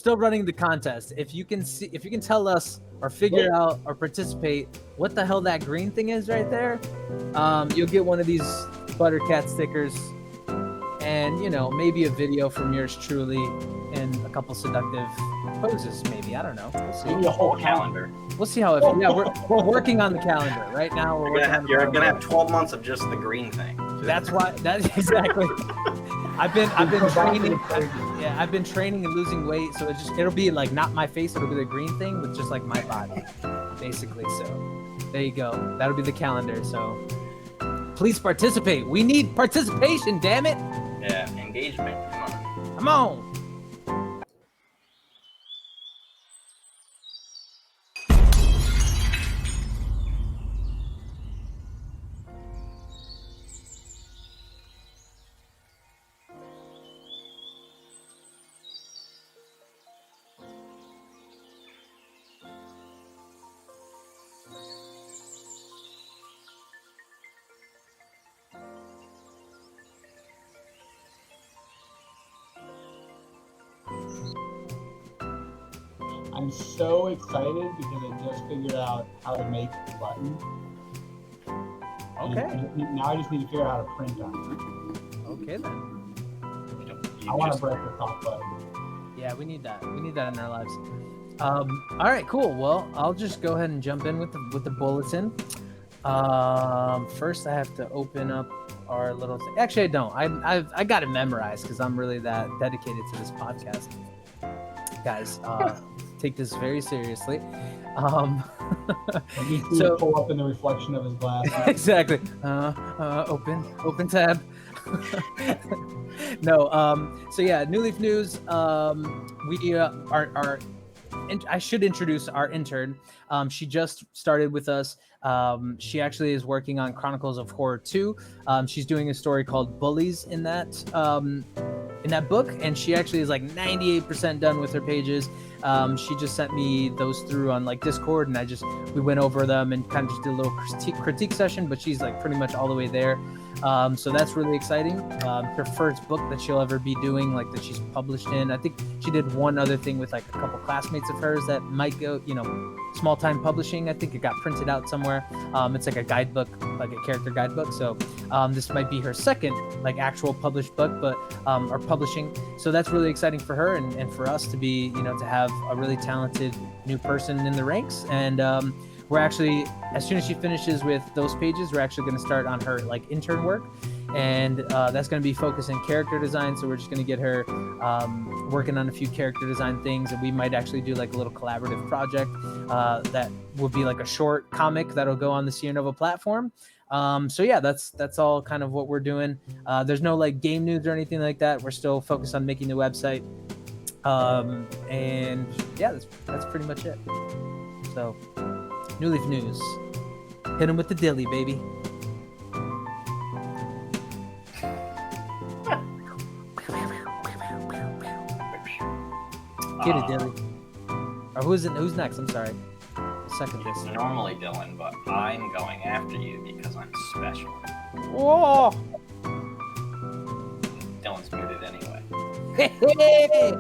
still running the contest. If you can tell us or figure out or participate what the hell that green thing is right there, you'll get one of these Buttercat stickers, and maybe a video from yours truly in a couple seductive poses. Maybe, I don't know. We'll see. Maybe a whole calendar. We'll see how it. Yeah, we're working on the calendar right now. You're gonna have 12 months of just the green thing. That's why. That's exactly. I've been training. Yeah, I've been training and losing weight, so it'll be like not my face. It'll be the green thing with just like my body, basically. So there you go. That'll be the calendar. So please participate. We need participation. Damn it. Yeah, engagement. Come on. I'm so excited because I just figured out how to make the button. Okay. Now I just need to figure out how to print on it. Okay then. I want to break the top button. Yeah, we need that. We need that in our lives. All right, cool. Well, I'll just go ahead and jump in with the bulletin. First, I have to open up our little thing. Actually, I don't. I got it memorized because I'm really that dedicated to this podcast, guys. Take this very seriously. So pull up in the reflection of his glass. Exactly. Open tab. No. So yeah, New Leaf News. We I should introduce our intern. She just started with us. She actually is working on Chronicles of Horror 2. She's doing a story called Bullies in that book, and she actually is like 98% done with her pages. She just sent me those through on like Discord, and we went over them and kind of just did a little critique session, but she's like pretty much all the way there. So that's really exciting. Her first book that she'll ever be doing, like that she's published in. I think she did one other thing with like a couple classmates of hers that might go, small time publishing. I think it got printed out somewhere. It's like a guidebook, like a character guidebook. So this might be her second like actual published book, but or publishing. So that's really exciting for her and for us to be, to have a really talented new person in the ranks. And we're actually, as soon as she finishes with those pages, we're actually going to start on her like intern work, and that's going to be focused in character design. So we're just going to get her working on a few character design things, and we might actually do like a little collaborative project that will be like a short comic that'll go on the Sierra Nova platform. So yeah, that's all kind of what we're doing. There's no like game news or anything like that. We're still focused on making the website. And yeah, that's pretty much it. So New Leaf News, hit him with the dilly, baby. Get it, dilly. Or who's next? I'm sorry. Second this. It's normally Dylan, but I'm going after you because I'm special. Whoa! Dylan's muted anyway. Hey!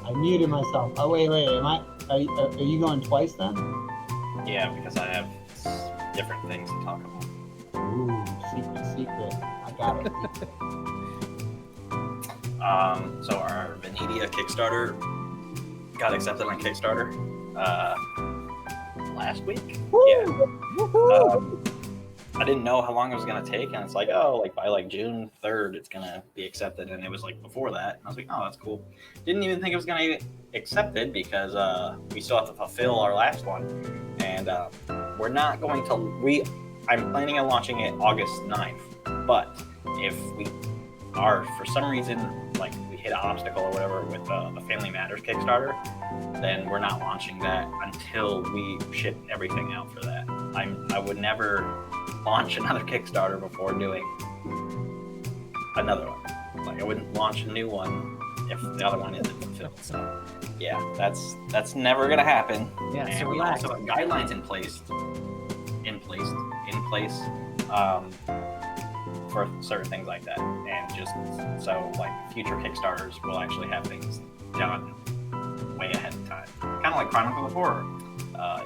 I muted myself. Oh wait. Are you going twice then? Yeah, because I have different things to talk about. Ooh, secret. I got it. So our Venetia Kickstarter got accepted on Kickstarter last week. Woo! Yeah. I didn't know how long it was gonna take, and it's like, by like June 3rd, it's gonna be accepted, and it was like before that. And I was like, oh, that's cool. Didn't even think it was gonna get accepted because we still have to fulfill our last one, and we're not going to. I'm planning on launching it August 9th, but if we are for some reason like we hit an obstacle or whatever with the Family Matters Kickstarter, then we're not launching that until we ship everything out for that. I would never launch another Kickstarter before doing another one. Like I wouldn't launch a new one if the other one isn't fulfilled. So yeah, that's never gonna happen. Yeah, and so we relax. also have guidelines in place for certain things like that, and just so like future Kickstarters will actually have things done way of like Chronicles of Horror.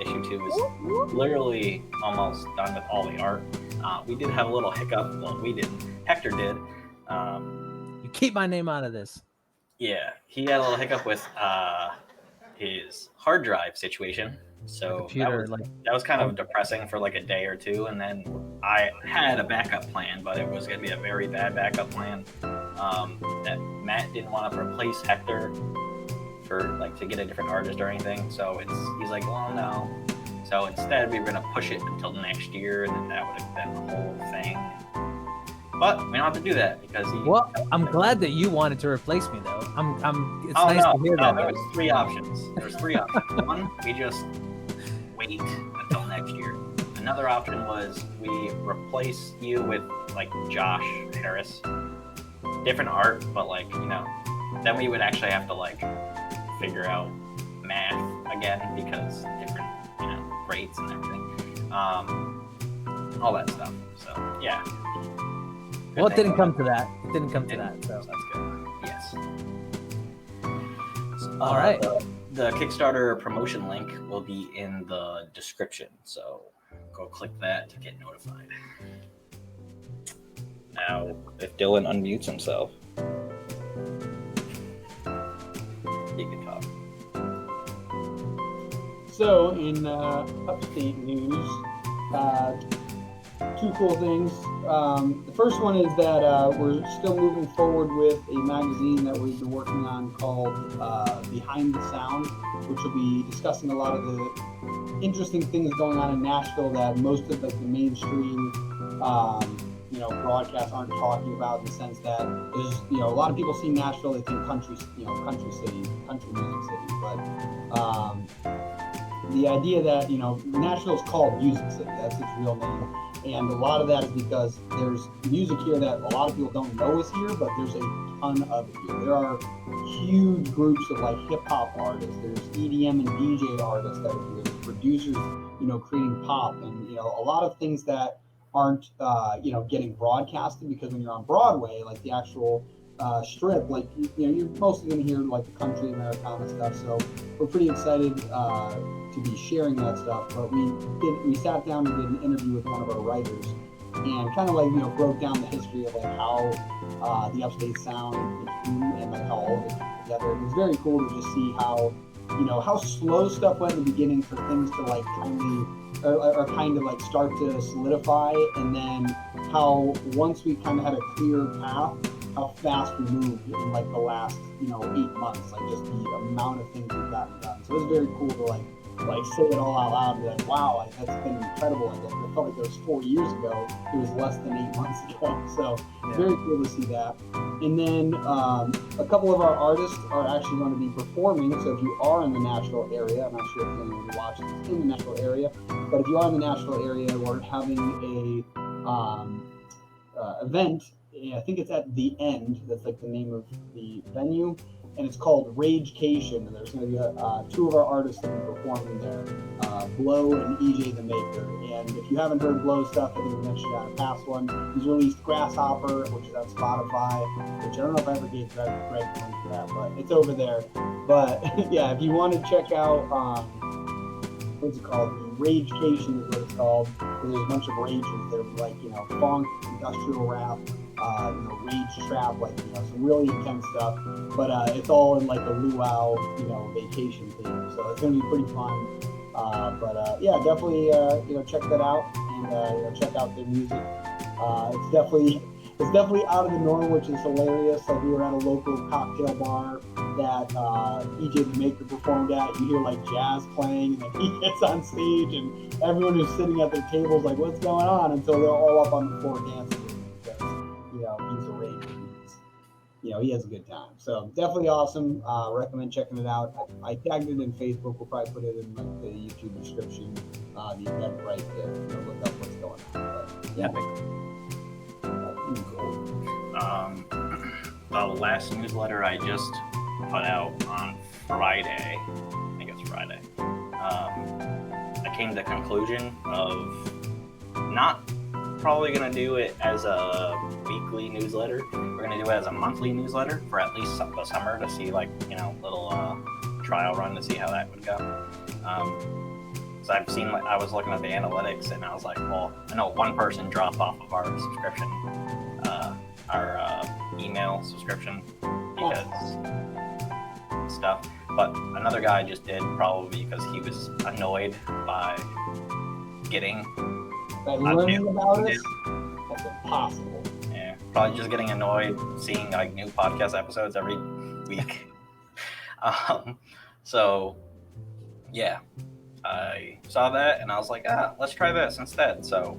Issue 2 is literally almost done with all the art. We did have a little hiccup. Well, we didn't. Hector did. You keep my name out of this. Yeah, he had a little hiccup with his hard drive situation. So computer, that was kind of depressing for like a day or two. And then I had a backup plan, but it was going to be a very bad backup plan. That Matt didn't want to replace Hector for like to get a different artist or anything. So he's like, well, no. So instead, we were going to push it until next year, and then that would have been the whole thing. But we don't have to do that because Well, I'm glad that you wanted to replace me, though. It's oh, nice no, to hear no, that. There was three options. One, we just wait until next year. Another option was we replace you with like Josh Harris, different art, but like then we would actually have to like figure out math again because different rates and everything, all that stuff. So yeah. Well, it didn't come to that. It didn't come to that. So that's good. Yes. All right. The Kickstarter promotion link will be in the description, so go click that to get notified. Now, if Dylan unmutes himself, he can talk. So, in Upstate news, two cool things. The first one is that we're still moving forward with a magazine that we've been working on called Behind the Sound, which will be discussing a lot of the interesting things going on in Nashville that most of like the mainstream broadcasts aren't talking about, in the sense that there's a lot of people see Nashville, they think country city, country music city, but the idea that Nashville is called Music City, that's its real name. And a lot of that is because there's music here that a lot of people don't know is here, but there's a ton of it here. There are huge groups of like hip hop artists. There's EDM and DJ artists that are here. There's producers, creating pop, and a lot of things that aren't getting broadcasted, because when you're on Broadway, like the actual strip, like you're mostly going to hear like the country Americana stuff. So we're pretty excited to be sharing that stuff. But we sat down and did an interview with one of our writers, and kind of like broke down the history of like how the Upstate Sound grew and like how all of it came together. It was very cool to just see how slow stuff went in the beginning for things to like kind of like start to solidify, and then how once we kind of had a clear path, how fast we moved in like the last 8 months, like just the amount of things we've gotten done. So it was very cool to like say it all out loud and be like, wow, like that's been incredible. Like it felt like it was 4 years ago. It was less than 8 months ago. So very cool to see that. And then a couple of our artists are actually going to be performing. So if you are in the Nashville area, I'm not sure if anyone who watches is in the Nashville area, but if you are in the Nashville area, we're having a event. I think it's at The End. That's like the name of the venue. And it's called Ragecation, and there's going to be two of our artists that will be performing there, Blow and EJ the Maker. And if you haven't heard Blow's stuff, I think we mentioned on a past one, he's released Grasshopper, which is on Spotify, which I don't know if I ever gave Greg the link for that, but it's over there. But yeah, if you want to check out, what's it called? Ragecation is what it's called. There's a bunch of rages. They're like, funk, industrial rap, rage trap, like, some really intense stuff. But it's all in like a luau, vacation theme. So it's going to be pretty fun. Yeah, definitely, check that out and, check out their music. It's definitely out of the norm, which is hilarious. Like we were at a local cocktail bar that EJ the Maker performed at. You hear like jazz playing, and then he gets on stage, and everyone who's sitting at their tables like, "What's going on?" Until they're all up on the floor dancing with him, because he's a rage. He has a good time. So definitely awesome. Recommend checking it out. I tagged it in Facebook. We'll probably put it in like the YouTube description. The event right to look up what's going on. But yeah. Cool. The last newsletter I just put out on Friday, I think it's Friday, I came to the conclusion of not probably going to do it as a weekly newsletter. We're going to do it as a monthly newsletter for at least the summer to see like, little trial run to see how that would go. So I've seen, I was looking at the analytics, and I was like, well, I know one person dropped off of our subscription, our email subscription because stuff. But another guy just did, probably because he was annoyed by getting learning about us. That's impossible. Yeah, probably just getting annoyed seeing like new podcast episodes every week. So yeah, I saw that and I was like, let's try this instead. So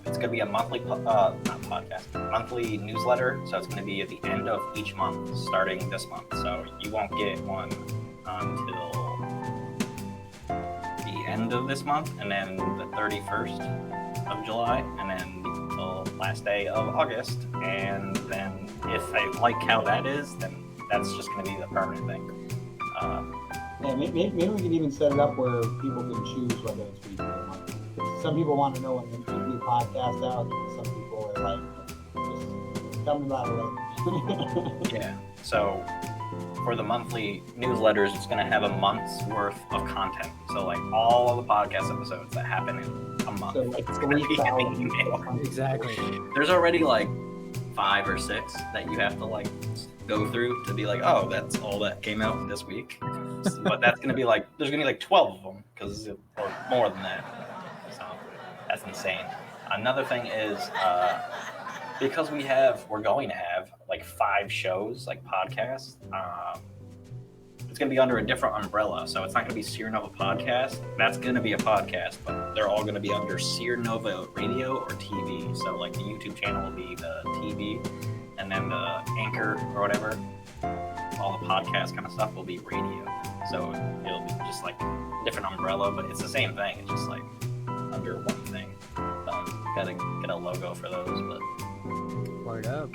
it's gonna be a monthly monthly newsletter. So it's gonna be at the end of each month, starting this month. So you won't get one until the end of this month, and then the 31st of July, and then the last day of August. And then if I like how that is, then that's just gonna be the permanent thing. Yeah, maybe we can even set it up where people can choose whether it's weekly or monthly. Some people want to know when the new podcast out, and some people are like, just tell me about it later. Yeah. So for the monthly newsletters, it's going to have a month's worth of content. So like all of the podcast episodes that happen in a month. So like it's going to be in the email. Exactly. There's already like 5 or 6 that you have to like go through to be like, oh, that's all that came out this week. But that's going to be like, there's going to be like 12 of them or more than that. So that's insane. Another thing is because we're going to have like 5 shows, like podcasts. It's going to be under a different umbrella. So it's not going to be Sear Nova Podcast. That's going to be a podcast, but they're all going to be under Sear Nova Radio or TV. So like the YouTube channel will be the TV, and then the Anchor or whatever, all the podcast kind of stuff will be radio. So it'll be just like a different umbrella, but it's the same thing. It's just like under one thing. Gotta get a logo for those, but Word up.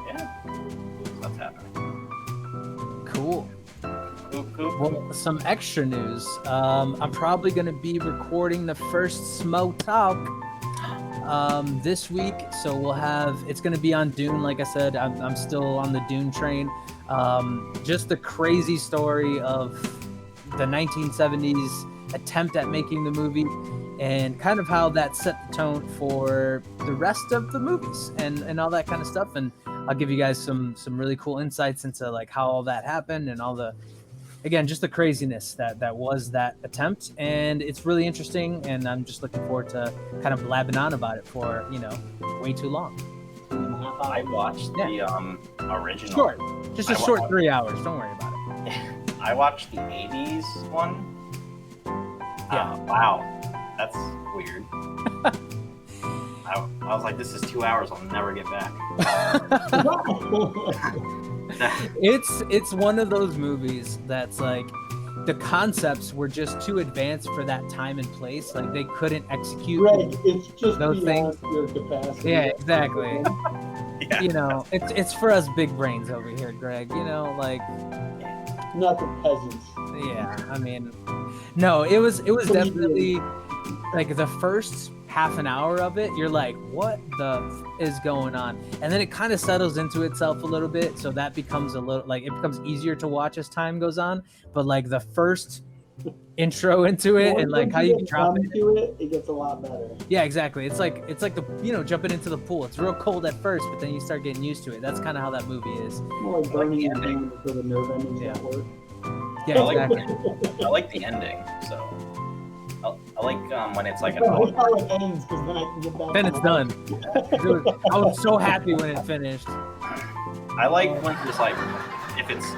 yeah, that's happening. Cool. Cool. Well, some extra news. I'm probably going to be recording the first Smoke Talk this week. So it's going to be on Dune. Like I said, I'm still on the Dune train. Just the crazy story of the 1970s attempt at making the movie and kind of how that set the tone for the rest of the movies and all that kind of stuff. And I'll give you guys some really cool insights into like how all that happened and all the, again, just the craziness that was that attempt. And it's really interesting, and I'm just looking forward to kind of blabbing on about it for, way too long. I watched the original. Short. Just a short 3 hours. Don't worry about it. I watched the 80s one. Yeah. Wow. That's weird. I was like, this is 2 hours. I'll never get back. It's one of those movies that's like the concepts were just too advanced for that time and place. Like they couldn't execute it's just those things. Your capacity. Yeah, exactly. Yeah. It's for us big brains over here, Greg. Like not the peasants. Yeah, I mean, no, it was definitely like the first half an hour of it. You're like, what the is going on? And then it kind of settles into itself a little bit, so that becomes a little like it becomes easier to watch as time goes on. But like the first intro into it and like how you drop it gets a lot better. Yeah, exactly. It's like the jumping into the pool. It's real cold at first, but then you start getting used to it. That's kind of how that movie is. More like burning the ending for the nerve endings that work. Yeah, exactly. I like the ending. So I like when it's like I like how it ends because then I can get back. Then it's done. Dude, I was so happy when it finished. I like when it's like if it's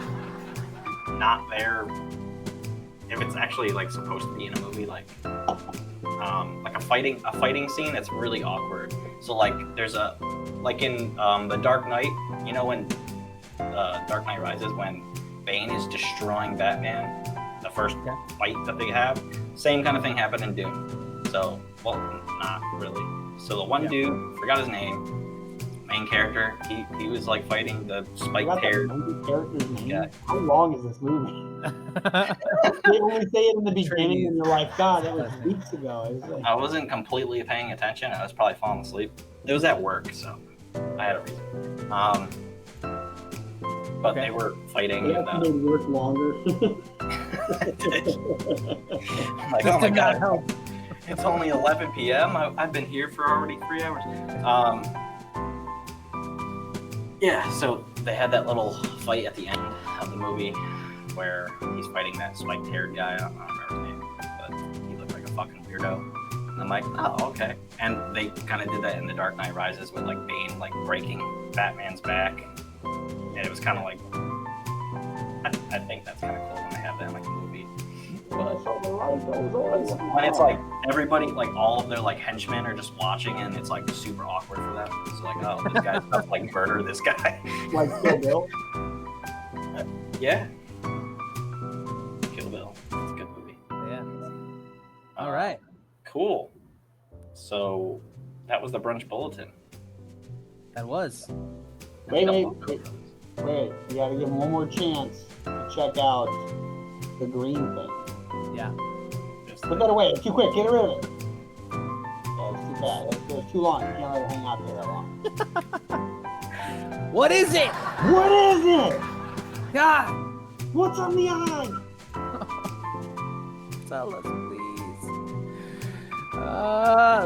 not there. If it's actually like supposed to be in a movie, like a fighting scene that's really awkward. So like there's like in the Dark Knight, when Dark Knight Rises, when Bane is destroying Batman, the first fight that they have, same kind of thing happened in Dune. So, well, not really. So the one dude, forgot his name, main character, he was like fighting the spiked-haired character's name. Yeah. How long is this movie? They only say it in the beginning, and you're like, God, that was weeks ago. I wasn't completely paying attention. I was probably falling asleep. It was at work, so I had a reason. But they were fighting. They have to make work longer. I'm like, oh my god, help. It's only 11 p.m. I've been here for already 3 hours. Yeah, so they had that little fight at the end of the movie where he's fighting that spiked-haired guy. I don't remember his name, but he looked like a fucking weirdo. And I'm like, oh, okay. And they kind of did that in The Dark Knight Rises with like Bane like breaking Batman's back, and it was kind of like, I think that's kind of cool when they have that in like a movie. But when it's like everybody, like all of their like henchmen are just watching, and it's like super awkward for them. It's like, oh, this guy's about to like murder this guy. Like Kill Bill. Yeah. Kill Bill. It's a good movie. Yeah. All right. Cool. So that was the Brunch Bulletin. That was. Wait. You gotta give him one more chance to check out the green thing. Yeah. Put that away. It's too quick. Get rid of it. Yeah, it's too bad. It's too long. You can't let it hang out there that long. What is it? What is it? God. What's on the eye? Tell us, please.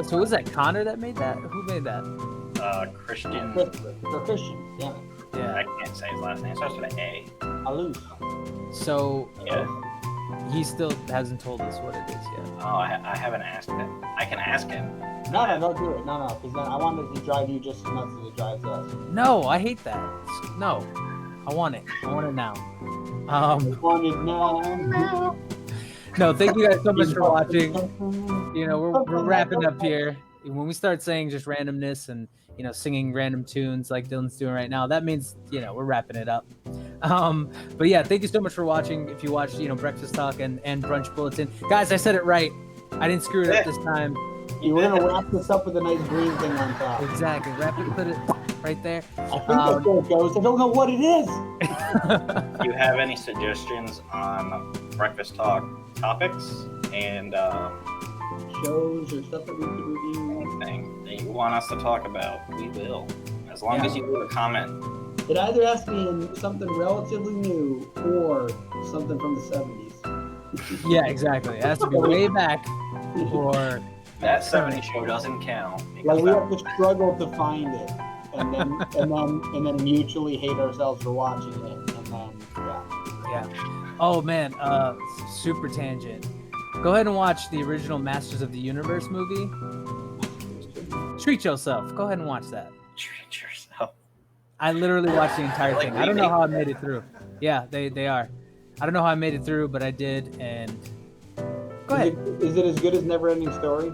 So was that Connor that made that? Who made that? Christian. For Christian. Damn it. Yeah. I can't say his last name. It starts with an A. Alous. So Yeah. he still hasn't told us what it is yet. Oh, I haven't asked him. I can ask him. No, don't do it. No, because then I want it to drive you just as much as it drives us. No, I hate that. No, I want it. I want it now. Want it now. No, thank you guys so much for watching. You know, we're wrapping up here. When we start saying just randomness and, you know, singing random tunes like Dylan's doing right now, that means, you know, we're wrapping it up. But yeah, thank you so much for watching. If you watched, you know, Breakfast Talk and Brunch Bulletin. Guys, I said it right. I didn't screw it up this time. We're going to wrap this up with a nice green thing on top. Exactly. Wrap it, put it right there. I think that's where it goes. I don't know what it is. If you have any suggestions on Breakfast Talk topics and shows or stuff that we could review, anything that you want us to talk about, we will. As long as you leave a comment. It either has to be in something relatively new or something from the 70s. Yeah, exactly. It has to be way back or... That 70s show doesn't count. Like we have to struggle to find it, and then mutually hate ourselves for watching it, and then yeah. Oh man, super tangent. Go ahead and watch the original Masters of the Universe movie. Treat yourself. Go ahead and watch that. Treat yourself. I literally watched the entire thing. I don't know how I made it through. Yeah, they are. I don't know how I made it through, but I did, and go ahead. Is it as good as Neverending Story?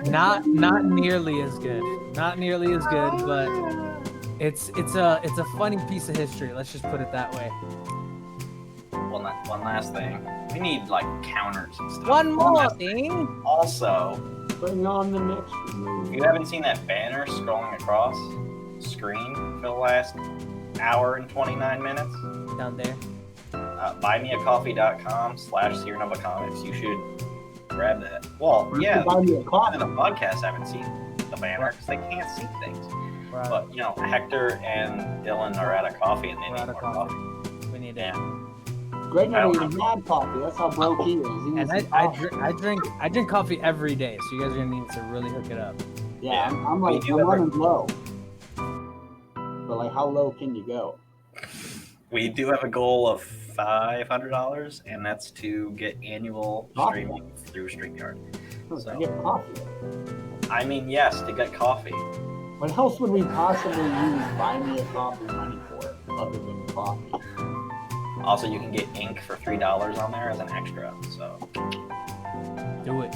Not nearly as good. Not nearly as good, but it's a funny piece of history. Let's just put it that way. One last thing. We need like counters and stuff. One more thing. Also, Bring on the next movie. if you haven't seen that banner scrolling across screen for the last hour and 29 minutes, Down there. buymeacoffee.com/SierraNova Comics. You should grab that. Well, yeah, Buy me a in coffee. the podcast haven't seen the banner because they can't see things. Right. But you know, Hector and Dylan are out of coffee, and they We're need out of more coffee. coffee. We need Yeah. it. Greg never even had coffee. That's how broke he is. He And needs some I coffee. drink coffee every day, so you guys are gonna need to really hook it up. Yeah, I'm like, We do I'm have a- running low. But like, how low can you go? We do have a goal of $500, and that's to get annual Coffee. streaming through StreamYard. I get coffee. I mean, yes, to get coffee. What else would we possibly use Buy Me a Coffee money for other than coffee? Also, you can get ink for $3 on there as an extra. So Do it.